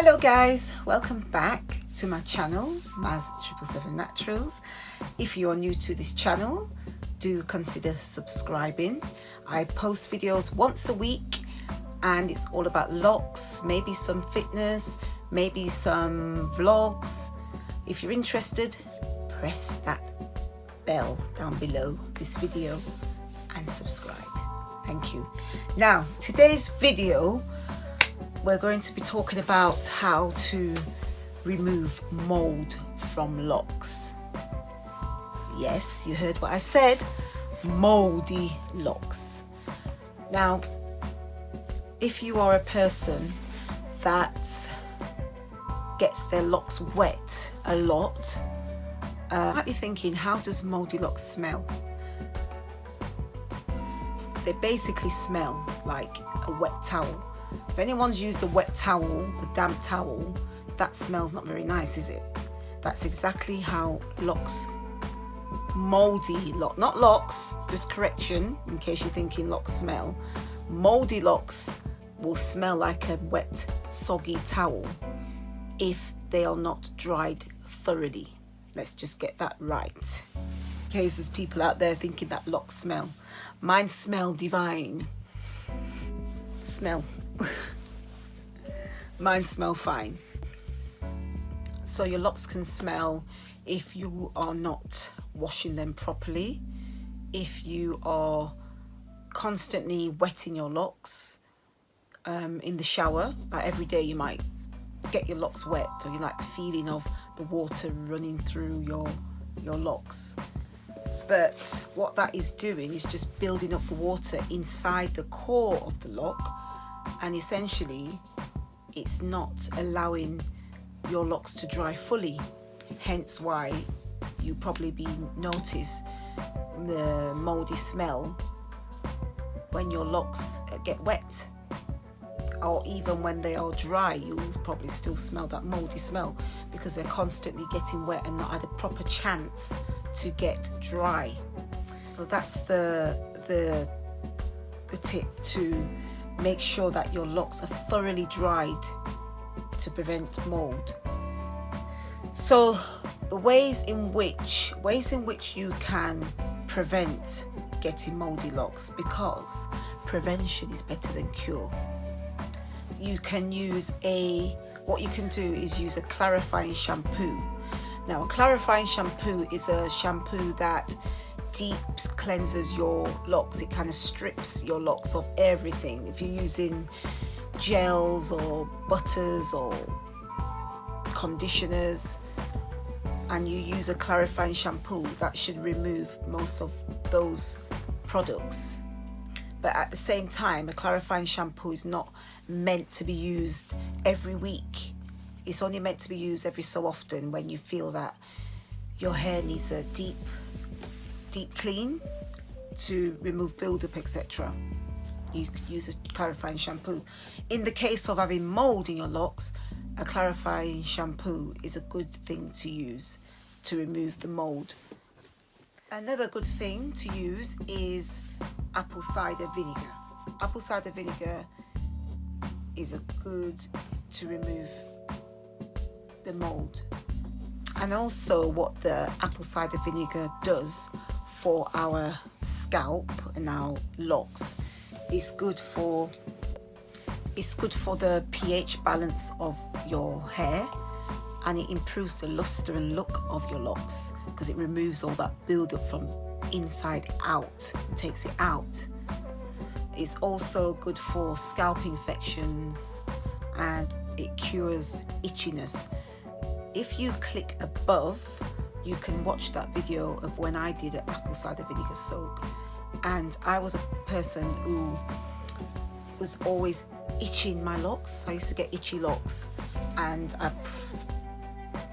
Hello guys, welcome back to my channel, Maz 777 Naturals. If you're new to this channel, do consider subscribing. I post videos once a week and it's all about Locs, maybe some fitness, maybe some vlogs. If you're interested, press that bell down below this video and subscribe. Thank you. Now, today's video, we're going to be talking about how to remove mold from Locs. Yes, you heard what I said, moldy Locs. Now, if you are a person that gets their Locs wet a lot, you might be thinking, how does moldy Locs smell? They basically smell like a wet towel. If anyone's used a wet towel, a damp towel, that smells not very nice, is it? That's exactly how Locs, moldy Locs, not Locs, just correction in case you're thinking Locs smell. Moldy Locs will smell like a wet, soggy towel if they are not dried thoroughly. Let's just get that right. In case there's people out there thinking that Locs smell. Mine smell divine. Smell. Mine smell fine. So your Locs can smell if you are not washing them properly, if you are constantly wetting your Locs in the shower. Like every day you might get your Locs wet, or you like the feeling of the water running through your Locs. But what that is doing is just building up the water inside the core of the lock, and essentially it's not allowing your Locs to dry fully, hence why you probably notice the moldy smell when your Locs get wet, or even when they are dry you'll probably still smell that moldy smell because they're constantly getting wet and not had a proper chance to get dry. So that's the tip, to make sure that your Locs are thoroughly dried to prevent mold. So the ways in which you can prevent getting moldy Locs, because prevention is better than cure. You can use what you can do is use a clarifying shampoo. Now, a clarifying shampoo is a shampoo that deep cleanses your Locs. It kind of strips your Locs of everything. If you're using gels or butters or conditioners and you use a clarifying shampoo, that should remove most of those products. But at the same time, a clarifying shampoo is not meant to be used every week. It's only meant to be used every so often when you feel that your hair needs a deep clean to remove buildup, etc. You could use a clarifying shampoo. In the case of having mold in your Locs, a clarifying shampoo is a good thing to use to remove the mold. Another good thing to use is apple cider vinegar. Apple cider vinegar is a good to remove the mold. And also what the apple cider vinegar does for our scalp and our Locs is good for the pH balance of your hair, and it improves the luster and look of your Locs because it removes all that buildup from inside out, it takes it out. It's also good for scalp infections and it cures itchiness. If you click above, you can watch that video of when I did an apple cider vinegar soak, and I was a person who was always itching my Locs. I used to get itchy Locs, and I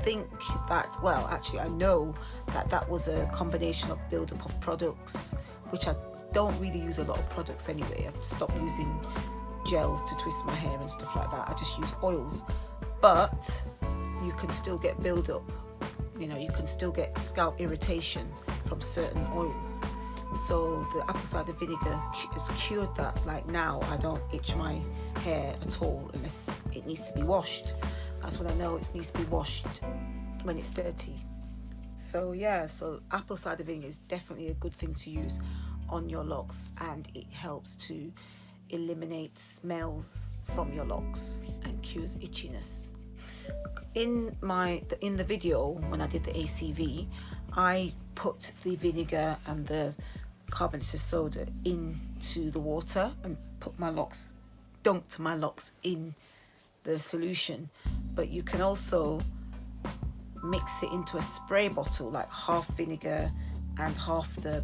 think that, well, actually I know that was a combination of buildup of products, which I don't really use a lot of products anyway. I've stopped using gels to twist my hair and stuff like that. I just use oils, but you can still get buildup. You know, you can still get scalp irritation from certain oils. So the apple cider vinegar has cured that. Like now I don't itch my hair at all unless it needs to be washed. That's when I know it needs to be washed, when it's dirty. So yeah, so apple cider vinegar is definitely a good thing to use on your locks, and it helps to eliminate smells from your locks and cures itchiness. In the video when I did the ACV, I put the vinegar and the carbonated soda into the water and dunked my locks in the solution. But you can also mix it into a spray bottle, like half vinegar and half the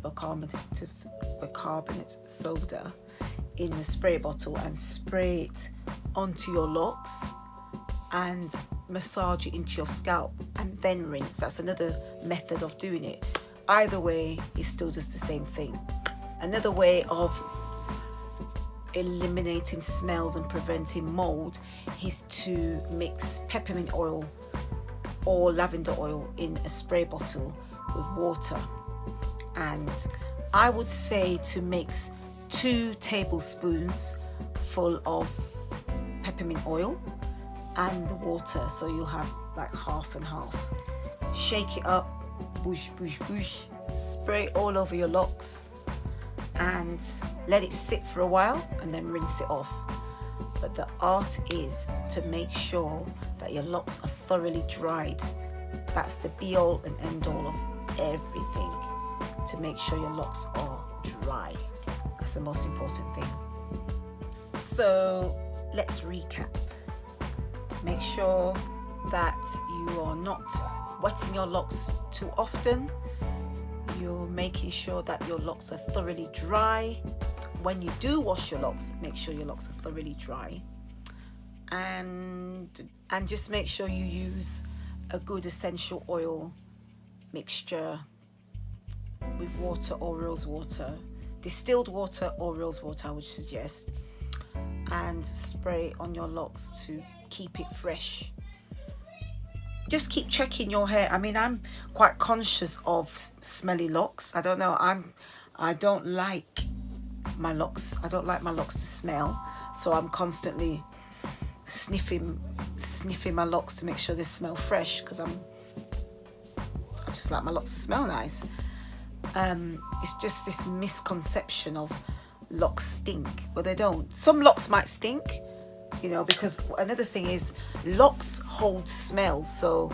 bicarbonate soda in the spray bottle, and spray it onto your locks and massage it into your scalp and then rinse. That's another method of doing it. Either way is still just the same thing. Another way of eliminating smells and preventing mold is to mix peppermint oil or lavender oil in a spray bottle with water. And I would say to mix 2 tablespoons full of peppermint oil and the water, so you'll have like half and half. Shake it up, boosh, boosh, boosh, spray all over your locks and let it sit for a while and then rinse it off. But the art is to make sure that your locks are thoroughly dried. That's the be all and end all of everything, to make sure your locks are dry. That's the most important thing. So let's recap. Make sure that you are not wetting your locks too often. You're making sure that your locks are thoroughly dry. When you do wash your locks, make sure your locks are thoroughly dry. And just make sure you use a good essential oil mixture with water or rose water. Distilled water or rose water I would suggest. And spray on your locks to keep it fresh. Just keep checking your hair. I mean, I'm quite conscious of smelly locks. I don't know, I don't like my locks. I don't like my locks to smell. So I'm constantly sniffing my locks to make sure they smell fresh, because I just like my locks to smell nice. It's just this misconception of locks stink, but they don't. Some locks might stink, you know, because another thing is locks hold smell. So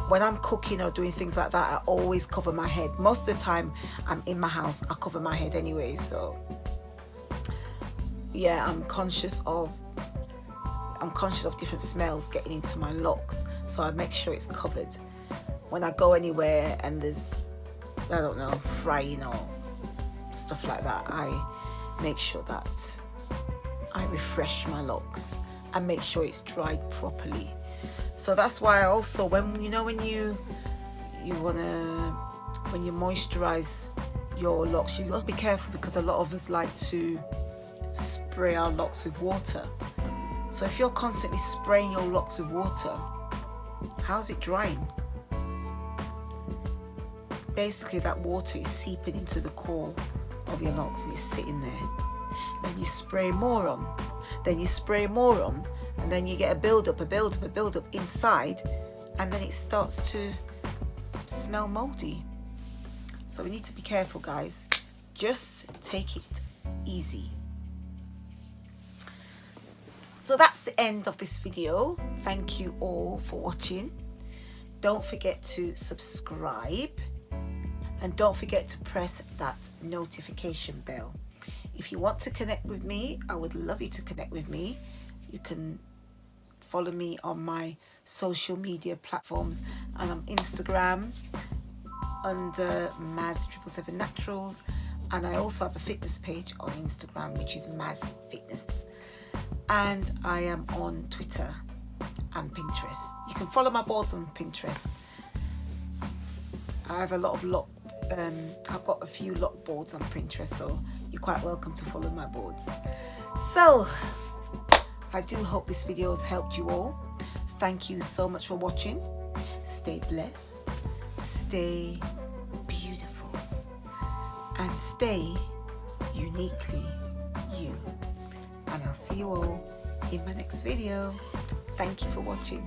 when I'm cooking or doing things like that, I always cover my head. Most of the time I'm in my house, I cover my head anyway. So yeah, I'm conscious of different smells getting into my locks, so I make sure it's covered. When I go anywhere and there's, I don't know, frying or stuff like that, I make sure that I refresh my locks and make sure it's dried properly. So that's why I also, when you moisturize your locks, you got to be careful, because a lot of us like to spray our locks with water. So if you're constantly spraying your locks with water, how's it drying? Basically that water is seeping into the core of your locks and it's sitting there. Then you spray more on, then you spray more on, and then you get a build up inside, and then it starts to smell moldy. So we need to be careful, guys. Just take it easy. So that's the end of this video. Thank you all for watching. Don't forget to subscribe, and don't forget to press that notification bell. If you want to connect with me, I would love you to connect with me. You can follow me on my social media platforms, and on Instagram under Maz777 Naturals, and I also have a fitness page on Instagram, which is Maz Fitness, and I am on Twitter and Pinterest. You can follow my boards on Pinterest. I have a lot of I've got a few lock boards on Pinterest, so you're quite welcome to follow my boards. So I do hope this video has helped you all. Thank you so much for watching. Stay blessed, stay beautiful, and stay uniquely you. And I'll see you all in my next video. Thank you for watching.